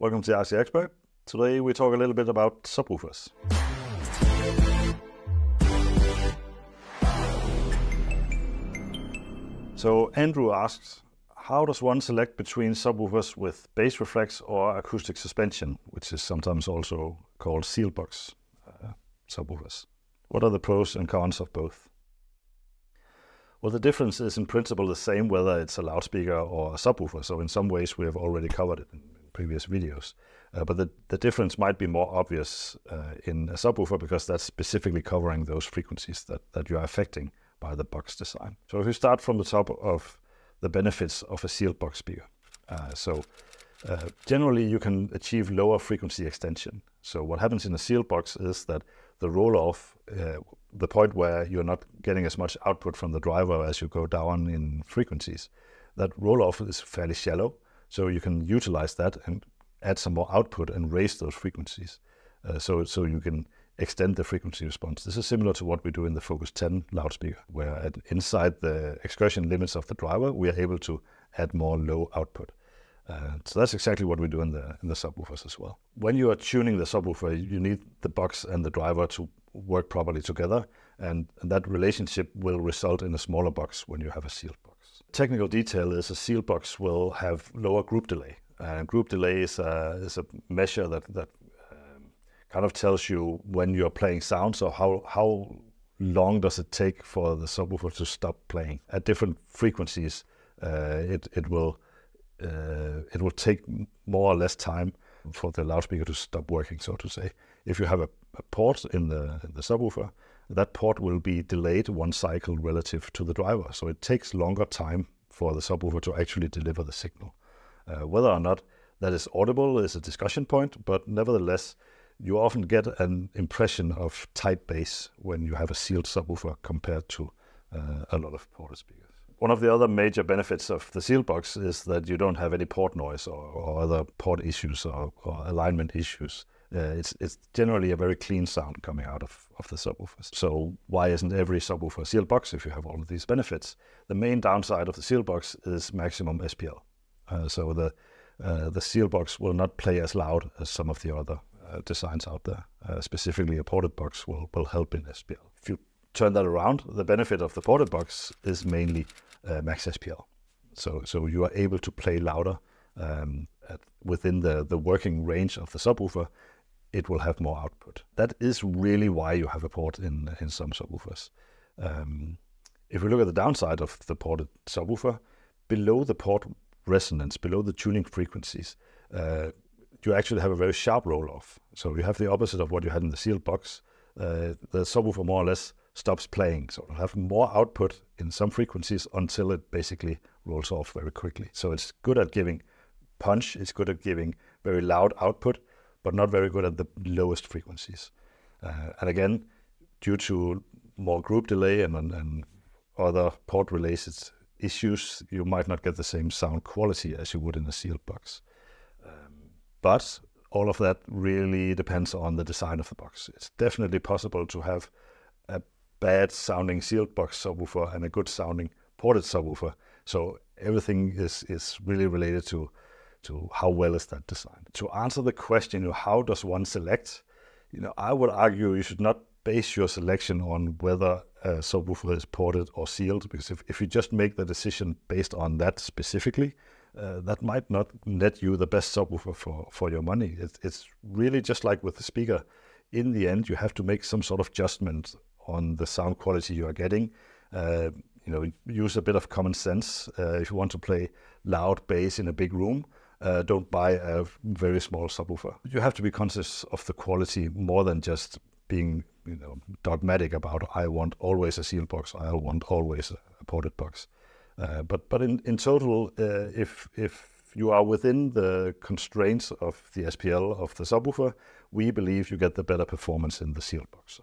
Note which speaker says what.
Speaker 1: Welcome to RC Expert. Today we talk a little bit about subwoofers. So Andrew asks, how does one select between subwoofers with bass reflex or acoustic suspension, which is sometimes also called seal box subwoofers? What are the pros and cons of both? Well, the difference is in principle the same whether it's a loudspeaker or a subwoofer. So in some ways we have already covered it in previous videos. But the difference might be more obvious in a subwoofer because that's specifically covering those frequencies that you are affecting by the box design. So if we start from the top of the benefits of a sealed box speaker. Generally you can achieve lower frequency extension. So what happens in a sealed box is that the roll-off, the point where you're not getting as much output from the driver as you go down in frequencies, that roll-off is fairly shallow. So you can utilize that and add some more output and raise those frequencies. So you can extend the frequency response. This is similar to what we do in the Focus 10 loudspeaker, where inside the excursion limits of the driver, we are able to add more low output. So that's exactly what we do in the subwoofers as well. When you are tuning the subwoofer, you need the box and the driver to work properly together, and that relationship will result in a smaller box when you have a sealed box. Technical detail is a sealed box will have lower group delay. Group delay is a measure that kind of tells you when you're playing sound, so how long does it take for the subwoofer to stop playing. At different frequencies, it will take more or less time for the loudspeaker to stop working, so to say. If you have a port in the subwoofer, that port will be delayed one cycle relative to the driver. So it takes longer time for the subwoofer to actually deliver the signal. Whether or not that is audible is a discussion point, but nevertheless, you often get an impression of tight bass when you have a sealed subwoofer compared to a lot of ported speakers. One of the other major benefits of the sealed box is that you don't have any port noise or other port issues or alignment issues. It's generally a very clean sound coming out of the subwoofers. So why isn't every subwoofer a sealed box if you have all of these benefits? The main downside of the sealed box is maximum SPL. So the sealed box will not play as loud as some of the other designs out there. Specifically, a ported box will help in SPL. If you turn that around, the benefit of the ported box is mainly max SPL. So you are able to play louder within the working range of the subwoofer. It will have more output. That is really why you have a port in some subwoofers. If we look at the downside of the ported subwoofer, below the port resonance, below the tuning frequencies, you actually have a very sharp roll-off. So you have the opposite of what you had in the sealed box. The subwoofer more or less stops playing. So it'll have more output in some frequencies until it basically rolls off very quickly. So it's good at giving punch, it's good at giving very loud output, but not very good at the lowest frequencies. And again, due to more group delay and other port-related issues, you might not get the same sound quality as you would in a sealed box. But all of that really depends on the design of the box. It's definitely possible to have a bad sounding sealed box subwoofer and a good sounding ported subwoofer. So everything is really related to how well is that designed. To answer the question, how does one select? I would argue you should not base your selection on whether a subwoofer is ported or sealed, because if you just make the decision based on that specifically, that might not net you the best subwoofer for your money. It's really just like with the speaker. In the end, you have to make some sort of adjustment on the sound quality you are getting. Use a bit of common sense. If you want to play loud bass in a big room, don't buy a very small subwoofer. You have to be conscious of the quality more than just being dogmatic about I want always a sealed box, I want always a ported box. But in total, if you are within the constraints of the SPL of the subwoofer, we believe you get the better performance in the sealed box.